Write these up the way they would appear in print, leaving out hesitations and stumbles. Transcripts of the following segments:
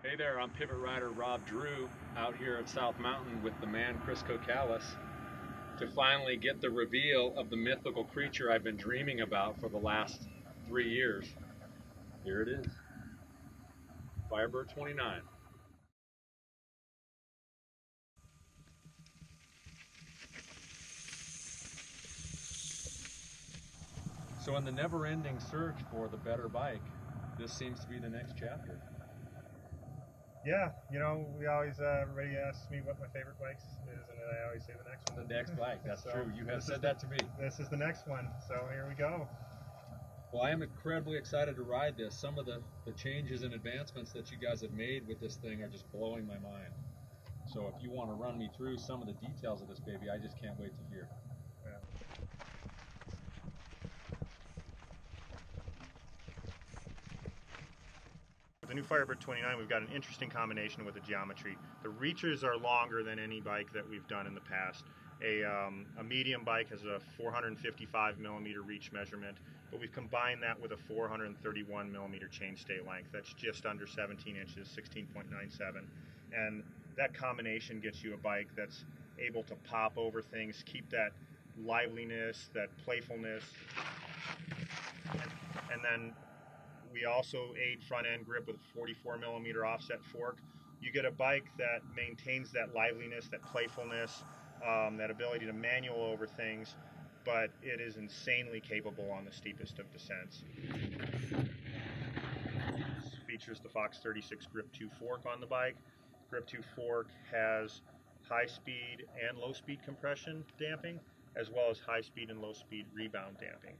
Hey there, I'm pivot rider Rob Drew out here at South Mountain with the man Chris Cocalis to finally get the reveal of the mythical creature I've been dreaming about for the last 3 years. Here it is, Firebird 29. So in the never-ending search for the better bike, this seems to be the next chapter. Yeah, we always everybody asks me what my favorite bikes is, and I always say the next one. The next bike, that's So true. You have this said is that to me. This is the next one. So here we go. Well, I am incredibly excited to ride this. Some of the changes and advancements that you guys have made with this thing are just blowing my mind. So if you want to run me through some of the details of this baby, I just can't wait to hear. Yeah. With the new Firebird 29, we've got an interesting combination with the geometry. The reaches are longer than any bike that we've done in the past. A medium bike has a 455 millimeter reach measurement, but we've combined that with a 431 millimeter chainstay length. That's just under 17 inches, 16.97. And that combination gets you a bike that's able to pop over things, keep that liveliness, that playfulness, and then we also aid front end grip with a 44 millimeter offset fork. You get a bike that maintains that liveliness, that playfulness, that ability to manual over things, but it is insanely capable on the steepest of descents. This features the Fox 36 Grip 2 fork on the bike. Grip 2 fork has high speed and low speed compression damping, as well as high speed and low speed rebound damping.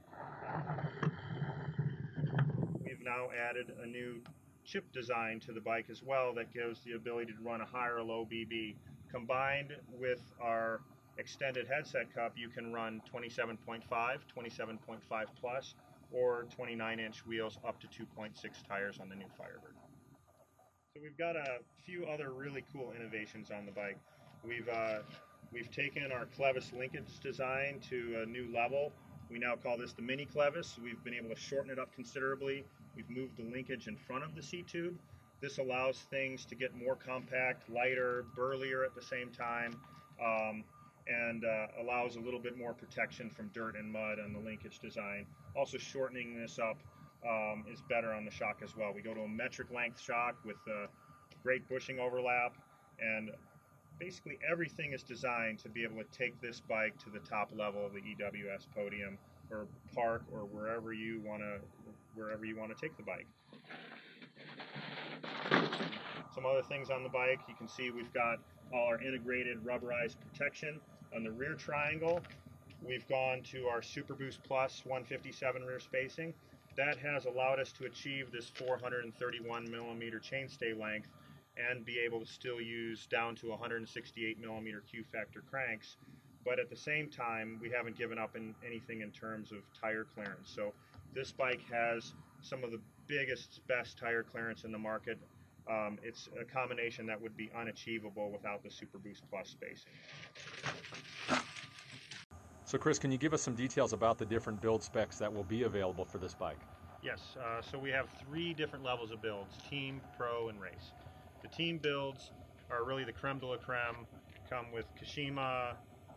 We've now added a new chip design to the bike as well that gives the ability to run a high or low BB. Combined with our extended headset cup, you can run 27.5, 27.5 plus, or 29-inch wheels up to 2.6 tires on the new Firebird. So we've got a few other really cool innovations on the bike. We've taken our clevis linkage design to a new level. We now call this the mini clevis. We've been able to shorten it up considerably. We've moved the linkage in front of the seat tube. This allows things to get more compact, lighter, burlier at the same time, and allows a little bit more protection from dirt and mud on the linkage design. Also shortening this up is better on the shock as well. We go to a metric length shock with great bushing overlap, and basically everything is designed to be able to take this bike to the top level of the EWS podium or park or wherever you want to take the bike. Some other things on the bike, you can see we've got all our integrated rubberized protection. On the rear triangle, we've gone to our Super Boost Plus 157 rear spacing. That has allowed us to achieve this 431 millimeter chainstay length and be able to still use down to 168 millimeter Q factor cranks. But at the same time, we haven't given up in anything in terms of tire clearance. So this bike has some of the biggest, best tire clearance in the market. It's a combination that would be unachievable without the Super Boost Plus spacing. So Chris, can you give us some details about the different build specs that will be available for this bike? Yes, so we have 3 different levels of builds: Team, Pro, and Race. The Team builds are really the creme de la creme, come with Kashima,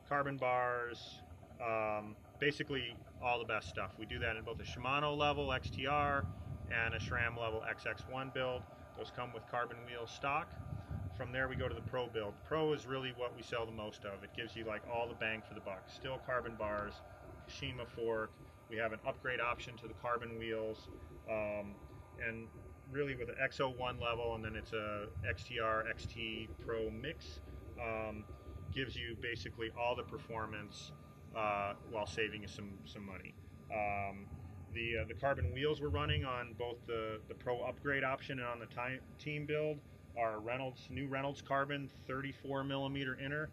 carbon bars, basically all the best stuff. We do that in both a Shimano level XTR and a SRAM level XX1 build. Those come with carbon wheels stock. From there we go to the Pro build. Pro is really what we sell the most of. It gives you like all the bang for the buck. Still carbon bars, Kashima fork. We have an upgrade option to the carbon wheels, and really with an XO1 level, and then it's a XTR XT Pro mix, gives you basically all the performance while saving you some money. The carbon wheels we're running on both the Pro upgrade option and on the Team build are new Reynolds carbon 34 millimeter inner.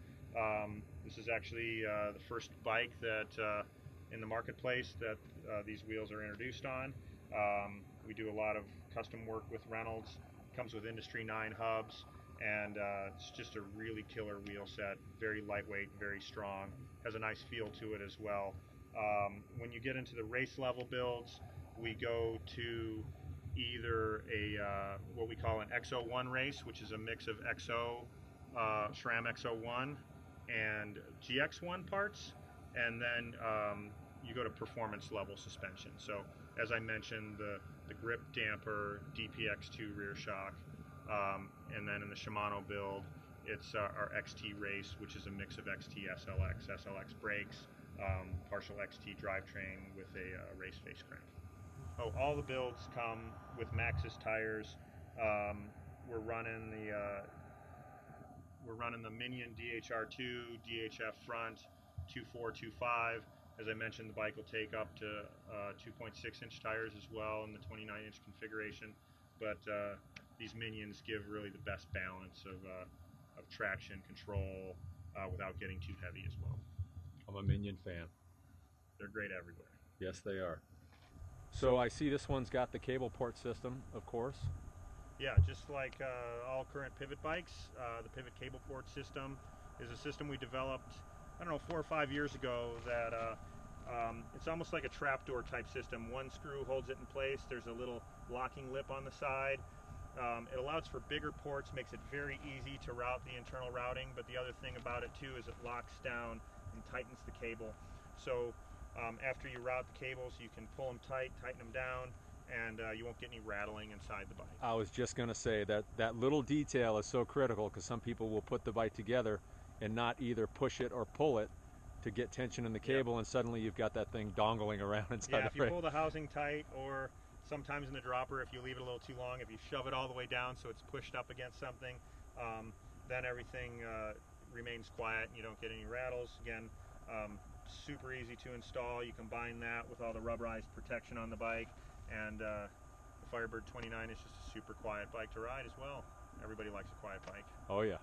This is actually the first bike that in the marketplace that these wheels are introduced on. We do a lot of custom work with Reynolds. Comes with Industry 9 hubs, and it's just a really killer wheel set. Very lightweight, very strong. Has a nice feel to it as well. When you get into the race level builds, we go to either a what we call an XO1 race, which is a mix of XO, SRAM XO1 and GX1 parts, and then you go to performance level suspension. So as I mentioned, the grip damper, DPX2 rear shock, and then in the Shimano build, it's our XT race, which is a mix of XT SLX brakes, partial XT drivetrain with a race face crank. Oh, all the builds come with Maxxis tires. We're running the Minion DHR2, DHF front, 2425. As I mentioned, the bike will take up to 2.6-inch tires as well in the 29-inch configuration. But these Minions give really the best balance of traction control without getting too heavy as well. I'm a Minion fan. They're great everywhere. Yes, they are. So I see this one's got the cable port system, of course. Yeah, just like all current pivot bikes, the pivot cable port system is a system we developed, I don't know, 4 or 5 years ago that it's almost like a trapdoor type system. One screw holds it in place. There's a little locking lip on the side. It allows for bigger ports, makes it very easy to route the internal routing, but the other thing about it too is it locks down and tightens the cable. So after you route the cables, you can pull them tight, tighten them down, and you won't get any rattling inside the bike. I was just going to say that little detail is so critical, because some people will put the bike together and not either push it or pull it to get tension in the cable, and suddenly you've got that thing dongling around inside Yeah, the if you pull the housing tight, or sometimes in the dropper, if you leave it a little too long, if you shove it all the way down so it's pushed up against something, then everything remains quiet and you don't get any rattles. Again, super easy to install. You combine that with all the rubberized protection on the bike, and the Firebird 29 is just a super quiet bike to ride as well. Everybody likes a quiet bike. Oh yeah.